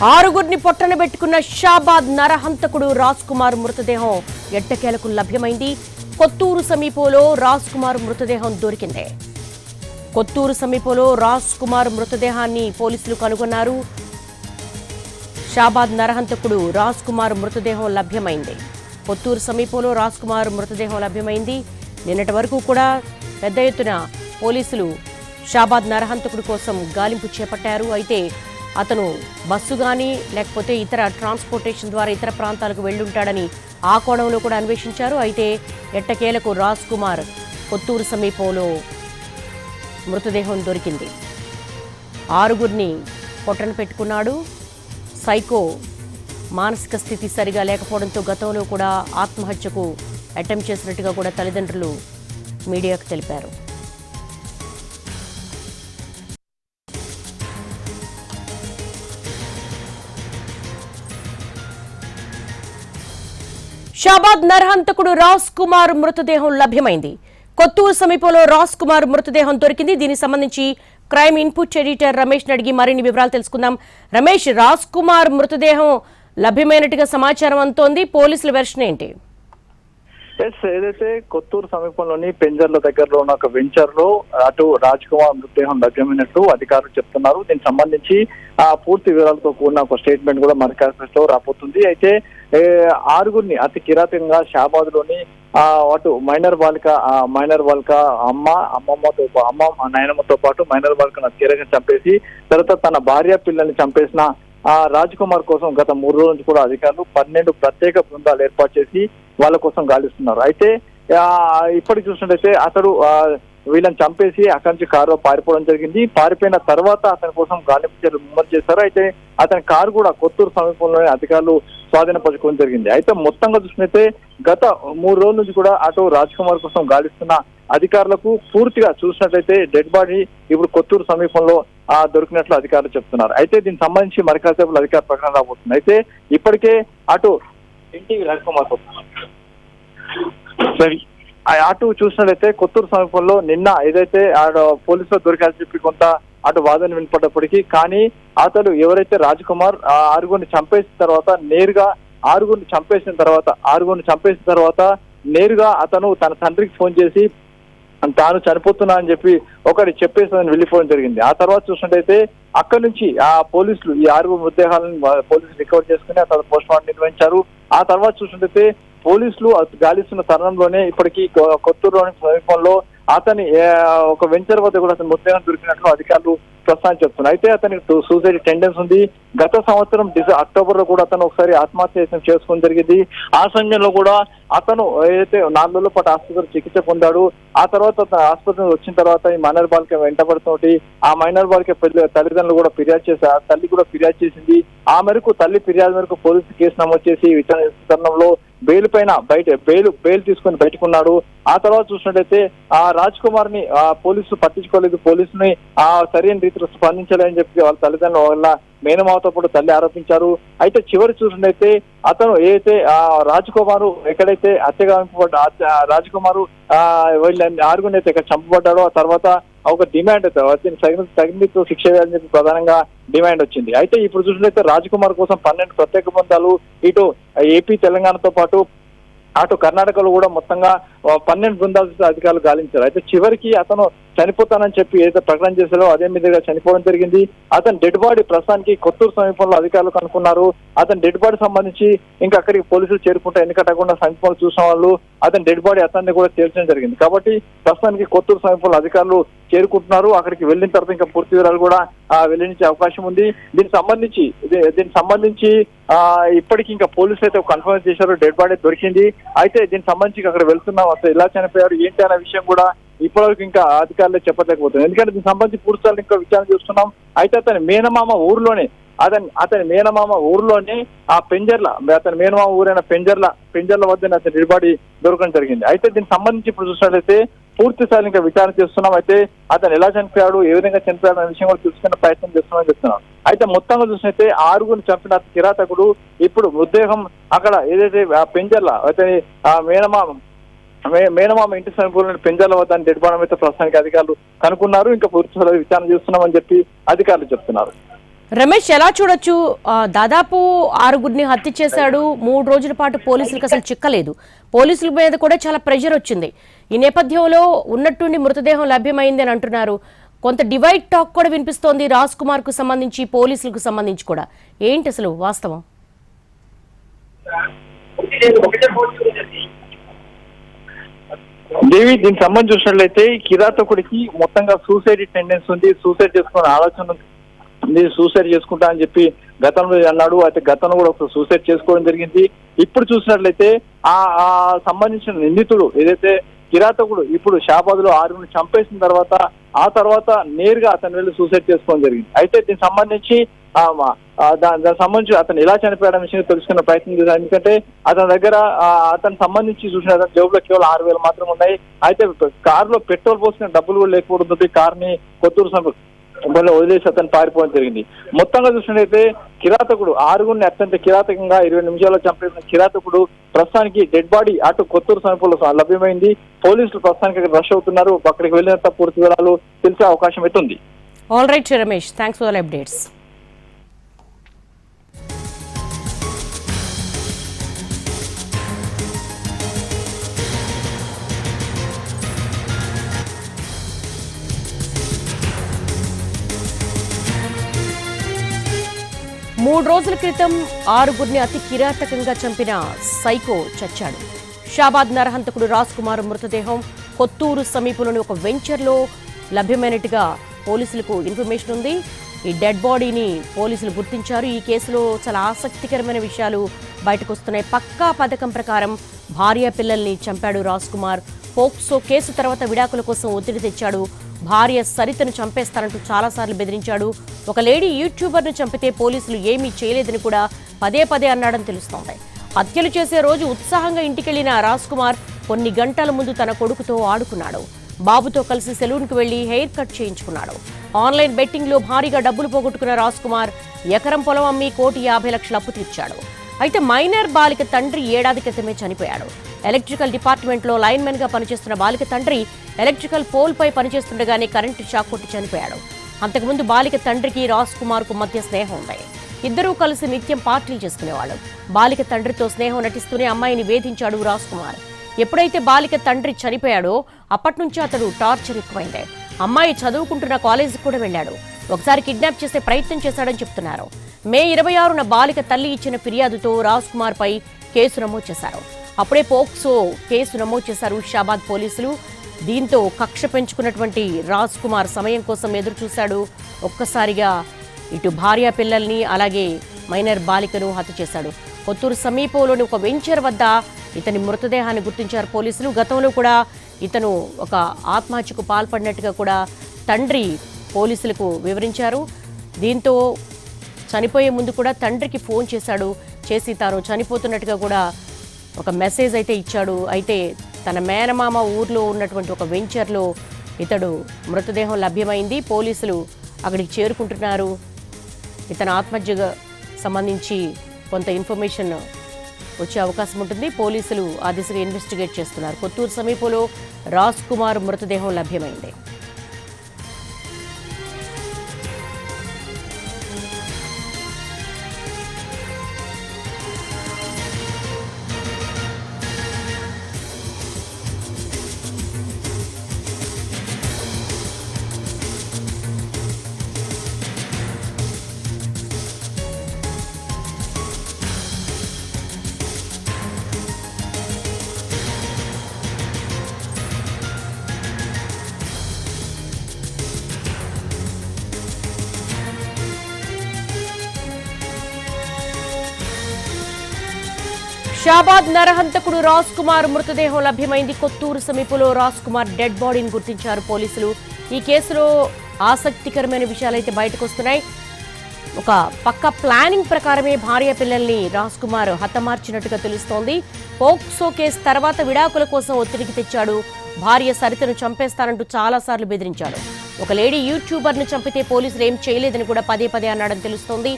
ఆరుగురిని పొట్టన పెట్టుకున్న షాబాద్ నరహంతకుడు రాజ్ కుమార్ మృతదేహం ఎట్టకేలకు లభ్యమైంది. కొత్తూరు సమీపంలో రాజ్ కుమార్ మృతదేహం దొరికింది. కొత్తూరు సమీపంలో రాజ్ కుమార్ మృతదేహాన్ని పోలీసులు కనుగొన్నారు. షాబాద్ నరహంతకుడు రాజ్ కుమార్ మృతదేహం లభ్యమైంది. కొత్తూరు సమీపంలో రాజ్ కుమార్ మృతదేహం లభ్యమైంది. నిన్నటి వరకు కూడా పెద్ద ఎత్తున పోలీసులు షాబాద్ నరహంతకుడి కోసం గాలింపు చేపట్టారు. అయితే అతను బస్సు కానీ లేకపోతే ఇతర ట్రాన్స్పోర్టేషన్ ద్వారా ఇతర ప్రాంతాలకు వెళ్ళుంటాడని ఆ కోణంలో కూడా అన్వేషించారు. అయితే ఎట్టకేలకు రాజ్ కుమార్ కొత్తూరు సమీపంలో మృతదేహం దొరికింది. ఆరుగురిని పొట్టన పెట్టుకున్నాడు. సైకో మానసిక స్థితి సరిగా లేకపోవడంతో గతంలో కూడా ఆత్మహత్యకు అటెంప్ట్ చేసినట్టుగా కూడా తల్లిదండ్రులు మీడియాకు తెలిపారు. షాబాద్ నరహంతకుడు రాజ్ కుమార్ మృతదేహం లభ్యమైంది. కొత్తూరు సమీపంలో రాజ్ కుమార్ మృతదేహం దొరికింది. దీనికి సంబంధించి క్రైమ్ ఇన్పుట్ ఎడిటర్ రమేష్ అడిగి మరిన్ని వివరాలు తెలుసుకుందాం. రమేష్, రాజ్ కుమార్ మృతదేహం లభ్యమైనట్టుగా సమాచారం అందుతోంది. పోలీసుల వెర్షన్ ఏంటి? ఏదైతే కొత్తూరు సమీపంలోని పెంజర్ల దగ్గరలో ఉన్న ఒక వెంచర్ లో అటు రాజ్ కుమార్ మృతదేహం లభ్యమైనట్టు అధికారులు చెప్తున్నారు. దీనికి సంబంధించి పూర్తి వివరాలతో కూడిన ఒక స్టేట్మెంట్ కూడా మనకాస్లో రాబోతుంది. అయితే ఆరుగురిని అతి కిరాతకంగా షాబాద్ లోని అటు మైనర్ బాలిక నాయనమ్మతో పాటు మైనర్ బాలికను అతికిరగా చంపేసి తర్వాత తన భార్య పిల్లల్ని చంపేసిన రాజ్ కుమార్ కోసం గత 3 రోజుల నుంచి కూడా అధికారులు 12 ప్రత్యేక బృందాలు ఏర్పాటు చేసి వాళ్ళ కోసం గాలిస్తున్నారు. అయితే ఇప్పటికి చూసినట్టయితే అతడు వీళ్ళని చంపేసి అక్కడి నుంచి కారులో పారిపోవడం జరిగింది. పారిపోయిన తర్వాత అతని కోసం గాలింపు చర్యలు ముమ్మరం చేశారు. అయితే అతని కారు కూడా కొత్తూరు సమీపంలోనే అధికారులు స్వాధీనపరచుకోవడం జరిగింది. అయితే మొత్తంగా చూసినట్లయితే గత 3 రోజుల నుంచి కూడా అటు రాజ్ కుమార్ కోసం గాలిస్తున్న అధికారులకు పూర్తిగా చూసినట్లయితే డెడ్ బాడీ ఇప్పుడు కొత్తూరు సమీపంలో దొరికినట్లు అధికారులు చెప్తున్నారు. అయితే దీనికి సంబంధించి మరికాసేపు అధికార ప్రకటన రాబోతుంది. అయితే ఇప్పటికే అటు ఎన్టీవీ రాజ్ కుమార్ అటు చూసినట్లయితే కొత్తూరు సమీపంలో నిన్న ఏదైతే పోలీసులు దొరికాల్సి చెప్పి కొంత అటు వాదన వినపడ్డప్పటికీ కానీ అతడు ఎవరైతే రాజ్ కుమార్ ఆరుగురిని చంపేసిన తర్వాత నేరుగా అతను తన తండ్రికి ఫోన్ చేసి తాను చనిపోతున్నా అని చెప్పి ఒకటి చెప్పేసి వెళ్ళిపోవడం జరిగింది. ఆ తర్వాత చూసినట్టయితే అక్కడి నుంచి పోలీసులు ఈ 6 మృతదేహాలను పోలీసులు రికవర్ చేసుకుని అతను పోస్ట్ మార్టం నిర్వహించారు. ఆ తర్వాత చూసినట్టయితే పోలీసులు గాలిస్తున్న తరుణంలోనే ఇప్పటికీ కొత్తూరులోని సమీపంలో అతని ఒక వెంచర్ వద్ద కూడా అతని మృతదేహం దొరికినట్లు అధికారులు ప్రస్తుతానికి చెప్తున్నారు. అయితే అతనికి సూసైడ్ టెండెన్స్ ఉంది. గత సంవత్సరం అక్టోబర్ లో కూడా అతను ఒకసారి ఆత్మహత్య చేసుకోవడం జరిగింది. ఆ సమయంలో కూడా అతను ఏదైతే 4 రోజుల పాటు ఆసుపత్రి చికిత్స పొందాడు. ఆ తర్వాత ఆసుపత్రి వచ్చిన తర్వాత ఈ మైనర్ బాలిక వెంటబడుతోటి ఆ మైనర్ బాలిక తల్లిదండ్రులు కూడా ఫిర్యాదు చేశారు. తల్లి కూడా ఫిర్యాదు చేసింది. ఆ మేరకు తల్లి ఫిర్యాదు మేరకు పోలీసు కేసు నమోదు చేసి విచారణ తరుణంలో బెయిల్ పైన బెయిల్ తీసుకుని బయటకున్నాడు. ఆ తర్వాత చూసినట్టయితే ఆ రాజ్ కుమార్ ని పోలీసులు పట్టించుకోలేదు. పోలీసుని సరైన రీతిలో స్పందించలేదని చెప్పి వాళ్ళ తల్లిదండ్రుల వల్ల మేనమావతో పాటు తల్లి ఆరోపించారు. అయితే చివరి చూసినట్టయితే అతను ఏదైతే రాజ్ కుమారు ఎక్కడైతే హత్యగా రాజ్ కుమారు వీళ్ళని ఆరుగురిని అయితే ఇక్కడ చంపబడ్డాడో ఆ తర్వాత ఒక డిమాండ్ తగిన శిక్ష వేయాలని చెప్పి ప్రధానంగా డిమాండ్ వచ్చింది. అయితే ఇప్పుడు చూసినట్లయితే రాజ్ కుమార్ కోసం 12 ప్రత్యేక బృందాలు ఇటు ఏపీ తెలంగాణతో పాటు అటు కర్ణాటకలో కూడా మొత్తంగా 12 బృందాలు అధికారులు గాలించారు. అయితే చివరికి అతను చనిపోతానని చెప్పి ఏదైతే ప్రకటన చేశారో అదే మీదుగా చనిపోవడం జరిగింది. అతని డెడ్ బాడీ ప్రస్తుతానికి కొత్తూరు సమీపంలో అధికారులు కనుక్కున్నారు. అతని డెడ్ బాడీ సంబంధించి ఇంకా అక్కడికి పోలీసులు చేరుకుంటే ఎన్నికట్టకుండా సమీపంలో చూసిన వాళ్ళు అతని డెడ్ బాడీ అతన్ని కూడా తేల్చడం జరిగింది. కాబట్టి ప్రస్తుతానికి కొత్తూరు సమీపంలో అధికారులు చేరుకుంటున్నారు. అక్కడికి వెళ్ళిన తర్వాత ఇంకా పూర్తి వివరాలు కూడా వెల్లడించే అవకాశం ఉంది. దీనికి సంబంధించి ఇప్పటికీ ఇంకా పోలీసులు అయితే కన్ఫర్మ్ చేశారు. డెడ్ బాడీ దొరికింది. అయితే దీనికి సంబంధించి అక్కడ వెళ్తున్నాం అసలు ఎలా చనిపోయారు ఏంటి అనే విషయం కూడా ఇప్పటివరకు ఇంకా అధికారులు చెప్పలేకపోతుంది. ఎందుకంటే దీనికి సంబంధించి పూర్తిగా ఇంకా విచారణ చేస్తున్నాం. అయితే అతని మేనమామ ఊర్లోనే ఆ పెంజర్ల అతని మేనమామ ఊరైన పెంజర్ల వద్ద అతని డెడ్ బాడీ దొరకడం జరిగింది. అయితే దీనికి సంబంధించి ఇప్పుడు చూసినట్లయితే పూర్తి స్థాయి ఇంకా విచారణ చేస్తున్నాం. అయితే అతను ఎలా చనిపోయాడు ఏ విధంగా చనిపోయాడు అనే విషయం కూడా తెలుసుకునే ప్రయత్నం చేస్తున్నామని చెప్తున్నాం. అయితే మొత్తంగా చూసినట్లయితే 6గురిని చంపిన కిరాతకుడు ఇప్పుడు మృతదేహం అక్కడ ఏదైతే పెంజర్ల అతని మేనమామ ఇంటి సమీపంలో పెంజర్ల వద్ద డెడ్ బాడీ అయితే ప్రస్తుతానికి అధికారులు కనుక్కున్నారు. ఇంకా పూర్తి విచారణ చేస్తున్నామని చెప్పి అధికారులు చెప్తున్నారు. రమేష్, ఎలా చూడొచ్చు? దాదాపు 6గురిని హత్య చేశాడు. 3 రోజుల పాటు పోలీసులకు అసలు చిక్కలేదు. పోలీసుల మీద కూడా చాలా ప్రెషర్ వచ్చింది. ఈ నేపథ్యంలో ఉన్నట్టుండి మృతదేహం లభ్యమైంది అని అంటున్నారు. కొంత డివైడ్ టాక్ కూడా వినిపిస్తోంది రాజ్ కుమార్ కు సంబంధించి, పోలీసులకు సంబంధించి కూడా. ఏంటి అసలు వాస్తవం? దేవి, దీనికి సంబంధించి చూసినట్లయితే కిరాతకుడికి మొత్తంగా సూసైడ్ టెండెన్సీ ఉంది. సూసైడ్ చేసుకునే ఆలోచన ఉంది. సూసైడ్ చేసుకుంటా అని చెప్పి గతంలో అన్నాడు. అయితే గతంలో కూడా ఒక సూసైడ్ చేసుకోవడం జరిగింది. ఇప్పుడు చూసినట్లయితే ఆ సంబంధించిన నిందితుడు ఏదైతే కిరాతకుడు ఇప్పుడు షాబాద్ లో 6గురిని చంపేసిన తర్వాత ఆ తర్వాత నేరుగా అతను వెళ్ళి సూసైడ్ చేసుకోవడం జరిగింది. అయితే దీనికి సంబంధించి దానికి సంబంధించి అతను ఎలా చనిపోయడం విషయం తెలుసుకునే ప్రయత్నం చేశారు. ఎందుకంటే అతని దగ్గర అతనికి సంబంధించి చూసిన అతని జేబులో కేవలం 6,000 మాత్రం ఉన్నాయి. అయితే కారులో పెట్రోల్ పోసిన డబ్బులు కూడా లేకపోవడంతో కార్ని కొత్తూరు వదిలేసి అతను పారిపోవడం జరిగింది. మొత్తంగా చూసినట్లయితే కిరాతకుడు 6గురిని అత్యంత కిరాతకంగా 20 నిమిషాల్లో చంపేసిన కిరాతకుడు ప్రస్తుతానికి డెడ్ బాడీ అటు కొత్తూరు సమీపంలో లభ్యమైంది. పోలీసులు ప్రస్తుతానికి అక్కడ రష్ అవుతున్నారు. అక్కడికి వెళ్ళినంత పూర్తి వివరాలు తెలిసే అవకాశం అయితే ఉంది. All right Ramesh, thanks for the updates. మూడు రోజుల క్రితం 6గురిని అతి కిరాతకంగా చంపిన సైకో చచ్చాడు. షాబాద్ నరహంతకుడు రాజ్ కుమార్ మృతదేహం కొత్తూరు సమీపంలోని ఒక వెంచర్లో లభ్యమైనట్టుగా పోలీసులకు ఇన్ఫర్మేషన్ ఉంది. ఈ డెడ్ బాడీని పోలీసులు గుర్తించారు. ఈ కేసులో చాలా ఆసక్తికరమైన విషయాలు బయటకు వస్తున్నాయి. పక్కా పథకం ప్రకారం భార్య పిల్లల్ని చంపాడు రాజ్ కుమార్. పోక్సో కేసు తర్వాత విడాకుల కోసం ఒత్తిడి తెచ్చాడు. భార్య సరితను చంపేస్తారంటూ చాలాసార్లు బెదిరించాడు. ఒక లేడీ యూట్యూబర్ను చంపితే పోలీసులు ఏమీ చేయలేదని కూడా పదే పదే అన్నాడని తెలుస్తోంది. హత్యలు చేసే రోజు ఉత్సాహంగా ఇంటికెళ్లిన రాజ్ కుమార్ కొన్ని గంటల ముందు తన కొడుకుతో ఆడుకున్నాడు. బాబుతో కలిసి సెలూన్కు వెళ్లి హెయిర్ కట్ చేయించుకున్నాడు. ఆన్లైన్ బెట్టింగ్లో భారీగా డబ్బులు పోగొట్టుకున్న రాజ్ కుమార్ ఎకరం పొలం అమ్మి 1,50,00,000 అప్పు తీర్చాడు. అయితే మైనర్ బాలిక తండ్రి ఏడాది క్రితమే చనిపోయాడు. ఎలక్ట్రికల్ డిపార్ట్మెంట్లో లైన్మెన్ గా పనిచేస్తున్న బాలిక తండ్రి ఎలక్ట్రికల్ పోల్ పై పనిచేస్తుండగానే కరెంటు షాక్ కొట్టి చనిపోయాడు. అంతకుముందు బాలిక తండ్రికి రాజ్ కుమార్ కు మధ్య స్నేహం ఉంది. ఇద్దరూ కలిసి నిత్యం పార్టీలు చేసుకునేవాళ్ళు. బాలిక తండ్రితో స్నేహం నటిస్తూనే అమ్మాయిని వేధించాడు రాజ్ కుమార్. ఎప్పుడైతే బాలిక తండ్రి చనిపోయాడో అప్పటి నుంచి అతడు టార్చర్ ఎక్కువైంది. అమ్మాయి చదువుకుంటున్న కాలేజీకి కూడా వెళ్లాడు. ఒకసారి కిడ్నాప్ చేసే ప్రయత్నం చేశాడని చెప్తున్నారు. మే 26న బాలిక తల్లి ఇచ్చిన ఫిర్యాదుతో రాజ్ కుమార్ పై కేసు నమోదు చేశారు. అప్పుడే పోక్సో కేసు నమోదు చేశారు షాబాద్ పోలీసులు. దీంతో కక్ష పెంచుకున్నటువంటి రాజ్ కుమార్ సమయం కోసం ఎదురు చూశాడు. ఒక్కసారిగా ఇటు భార్య పిల్లల్ని అలాగే మైనర్ బాలికను హత్య చేశాడు. కొత్తూరు సమీపంలోని ఒక వెంచర్ వద్ద ఇతని మృతదేహాన్ని గుర్తించారు పోలీసులు. గతంలో కూడా ఇతను ఒక ఆత్మహత్యకు పాల్పడినట్టుగా కూడా తండ్రి పోలీసులకు వివరించారు. దీంతో చనిపోయే ముందు కూడా తండ్రికి ఫోన్ చేసి తాను చనిపోతున్నట్టుగా కూడా ఒక మెసేజ్ అయితే ఇచ్చాడు. అయితే తన మేనమామ ఊర్లో ఉన్నటువంటి ఒక వెంచర్లో ఇతడు మృతదేహం లభ్యమైంది. పోలీసులు అక్కడికి చేరుకుంటున్నారు. ఇతని ఆత్మహత్యకు సంబంధించి కొంత ఇన్ఫర్మేషన్ వచ్చే అవకాశం ఉంటుంది. పోలీసులు ఆ దిశగా ఇన్వెస్టిగేట్ చేస్తున్నారు. కొత్తూరు సమీపంలో రాజ్ కుమార్ మృతదేహం లభ్యమైంది. షాబాద్ నరహంతకుడు రాజ్ కుమార్ మృతదేహం లభ్యమైంది. కొత్తూరు సమీపంలో రాజ్ కుమార్ డెడ్ బాడీని గుర్తించారు పోలీసులు. ఈ కేసులో ఆసక్తికరమైన విషయాలైతే బయటకు వస్తున్నాయి. ఒక పక్క ప్లానింగ్ ప్రకారమే భార్య పిల్లల్ని రాజ్ కుమార్ హతమార్చినట్టుగా తెలుస్తోంది. పోక్సో కేసు తర్వాత విడాకుల కోసం ఒత్తిడికి తెచ్చాడు. భార్య సరితను చంపేస్తానంటూ చాలాసార్లు బెదిరించాడు. ఒక లేడీ యూట్యూబర్ను చంపితే పోలీసులు ఏం చేయలేదని కూడా పదే పదే అన్నాడని తెలుస్తోంది.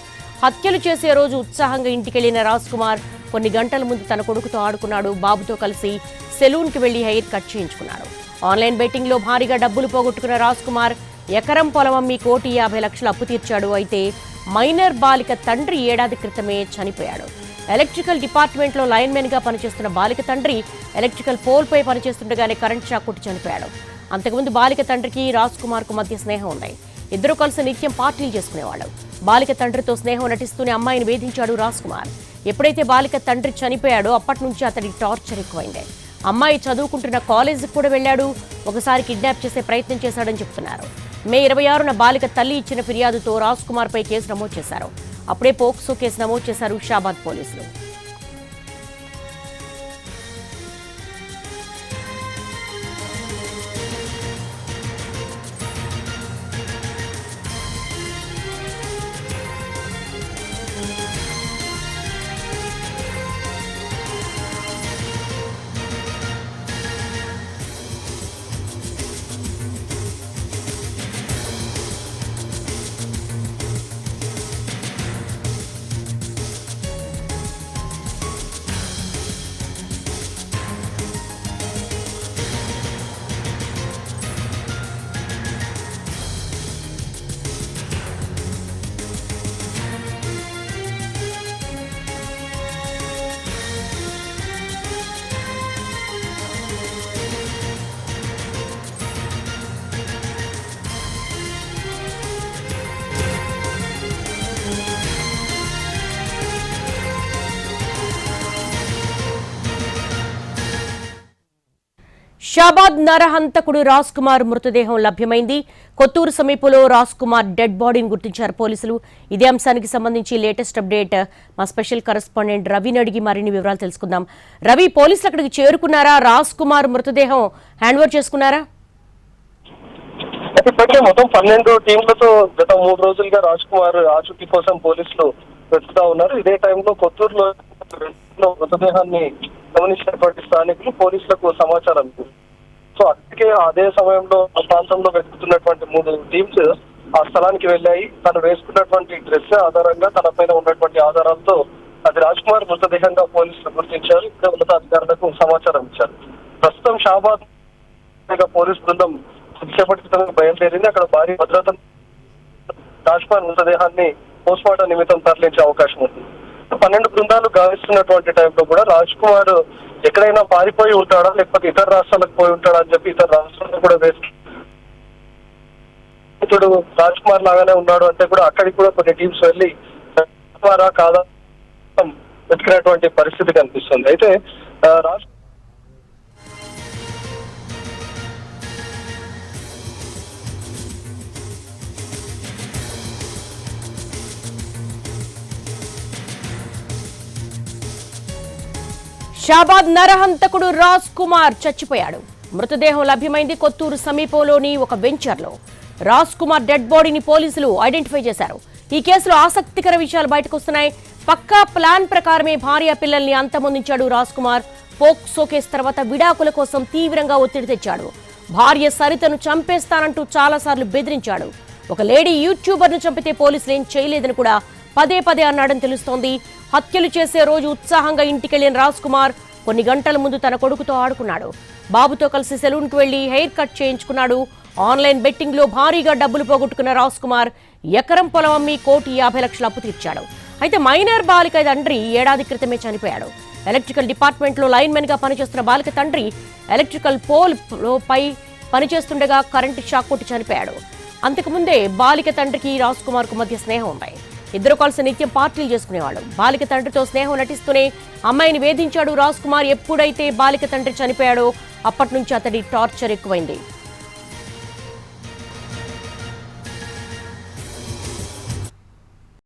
హత్యలు చేసే రోజు ఉత్సాహంగా ఇంటికెళ్లిన రాజ్ కుమార్ కొన్ని గంటల ముందు తన కొడుకుతో ఆడుకున్నాడు. బాబుతో కలిసి సెలూన్కి వెళ్లి హెయిర్ కట్ చేయించుకున్నాడు. ఆన్లైన్ బెట్టింగ్లో భారీగా డబ్బులు పోగొట్టుకున్న రాజ్ కుమార్ ఎకరం పొలం అమ్మి 1,50,00,000 అప్పు తీర్చాడు. అయితే మైనర్ బాలిక తండ్రి ఏడాది క్రితమే చనిపోయాడు. ఎలక్ట్రికల్ డిపార్ట్మెంట్లో లైన్మెన్ గా పనిచేస్తున్న బాలిక తండ్రి ఎలక్ట్రికల్ పోల్ పై పనిచేస్తుండగానే కరెంట్ షాక్ కొట్టి చనిపోయాడు. అంతకుముందు బాలిక తండ్రికి రాజ్ కుమార్ కు మధ్య స్నేహం ఉంది. ఇద్దరు కలిసి నిత్యం పార్టీలు చేసుకునేవాళ్ళు. బాలిక తండ్రితో స్నేహం నటిస్తూనే అమ్మాయిని వేధించాడు రాజ్ కుమార్. ఎప్పుడైతే బాలిక తండ్రి చనిపోయాడో అప్పటి నుంచి అతడికి టార్చర్ ఎక్కువైంది. అమ్మాయి చదువుకుంటున్న కాలేజీకి కూడా వెళ్లాడు. ఒకసారి కిడ్నాప్ చేసే ప్రయత్నం చేశాడని చెప్తున్నారు. మే 26న బాలిక తల్లి ఇచ్చిన ఫిర్యాదుతో రాజ్ కుమార్ పై కేసు నమోదు చేశారు. అప్పుడే పోక్సో కేసు నమోదు చేశారు షాబాద్ పోలీసులు. షాబాద్ నరహంతకుడు రాజ్ కుమార్ మృతదేహం లభ్యమైంది. కొత్తూరు సమీపంలో రాజ్ కుమార్ డెడ్ బాడీని గుర్తించారు పోలీసులు. ఇదే అంశానికి సంబంధించి లేటెస్ట్ అప్డేట్ మా స్పెషల్ కరెస్పాండెంట్ రవిని అడిగి మరిన్ని వివరాలు తెలుసుకుందాం. రవి, పోలీసులు అక్కడికి చేరుకున్నారా? రాజ్ కుమార్ మృతదేహం హ్యాండ్ ఓవర్ చేసుకున్నారా? ఇప్పటికే మొత్తం 12 టీంలతో గత 3 రోజులుగా రాజ్ కుమార్ ఆచూకీ కోసం పోలీసులు వెతుకుతా ఉన్నారు. ఇదే టైంలో కొత్తూరులో మృతదేహాన్ని గమనించినటువంటి స్థానికులు పోలీసులకు సమాచారం ఇచ్చారు. సో అదే సమయంలో ఆ ప్రాంతంలో వెతుకుతున్నటువంటి 3 టీమ్స్ ఆ స్థలానికి వెళ్ళాయి. తను వేసుకున్నటువంటి డ్రెస్ ఆధారంగా తన పైన ఉన్నటువంటి ఆధారాలతో అది రాజ్ కుమార్ మృతదేహంగా పోలీసులు గుర్తించారు. ఇక్కడ ఉన్నతాధికారులకు సమాచారం ఇచ్చారు. ప్రస్తుతం షాబాద్ పోలీసు బృందం కొద్దిసేపటి క్రితం బయలుదేరింది. అక్కడ భారీ భద్రత రాజ్ కుమార్ మృతదేహాన్ని పోస్ట్మార్టం నిమిత్తం తరలించే అవకాశం ఉంది. 12 బృందాలు గావిస్తున్నటువంటి టైంలో కూడా రాజ్ కుమార్ ఎక్కడైనా పారిపోయి ఉంటాడా, లేకపోతే ఇతర రాష్ట్రాలకు పోయి ఉంటాడా అని చెప్పి ఇతర రాష్ట్రాలకు కూడా ఇతడు రాజ్ కుమార్ లాగానే ఉన్నాడు అంటే కూడా అక్కడికి కూడా కొన్ని టీమ్స్ వెళ్ళి కాదా వెతికినటువంటి పరిస్థితి కనిపిస్తుంది. అయితే రాజ్ షాబాద్ నరహంతకుడు రాజ్ కుమార్ చచ్చిపోయాడు. మృతదేహం లభ్యమైంది కొత్తూరు సమీపంలోని ఒక వెంచర్లో. రాజ్ కుమార్ డెడ్ బాడీని పోలీసులు ఐడెంటిఫై చేశారు. ఈ కేసులో ఆసక్తికర విషయాలు బయటకు వస్తున్నాయి. పక్కా ప్లాన్ ప్రకారమే భార్య పిల్లల్ని అంతమొందించాడు రాజ్ కుమార్. పోక్సో కేసు తర్వాత విడాకుల కోసం తీవ్రంగా ఒత్తిడి తెచ్చాడు. భార్య సరితను చంపేస్తానంటూ చాలాసార్లు బెదిరించాడు. ఒక లేడీ యూట్యూబర్ను చంపితే పోలీసులు ఏం చేయలేదని కూడా పదే పదే అన్నాడని తెలుస్తోంది. హత్యలు చేసే రోజు ఉత్సాహంగా ఇంటికెళ్లిన రాజ్ కుమార్ కొన్ని గంటల ముందు తన కొడుకుతో ఆడుకున్నాడు. బాబుతో కలిసి సెలూన్కు వెళ్లి హెయిర్ కట్ చేయించుకున్నాడు. ఆన్లైన్ బెట్టింగ్ లో భారీగా డబ్బులు పోగొట్టుకున్న రాజ్ కుమార్ ఎకరం పొలం అమ్మి 1,50,00,000 అప్పు తీర్చాడు. అయితే మైనర్ బాలిక తండ్రి ఏడాది క్రితమే చనిపోయాడు. ఎలక్ట్రికల్ డిపార్ట్మెంట్లో లైన్మెన్ గా పనిచేస్తున్న బాలిక తండ్రి ఎలక్ట్రికల్ పోల్ పై పనిచేస్తుండగా కరెంటు షాక్ కొట్టి చనిపోయాడు. అంతకుముందే బాలిక తండ్రికి రాజ్ కుమార్ కు మధ్య స్నేహం ఉంది. ఇద్దరు కలిసి నిత్యం పార్టీలు చేసుకునేవాళ్ళు. బాలిక తండ్రితో స్నేహం నటిస్తూనే అమ్మాయిని వేధించాడు రాజ్ కుమార్. ఎప్పుడైతే బాలిక తండ్రి చనిపోయాడో అప్పటి నుంచి అతడి టార్చర్ ఎక్కువైంది.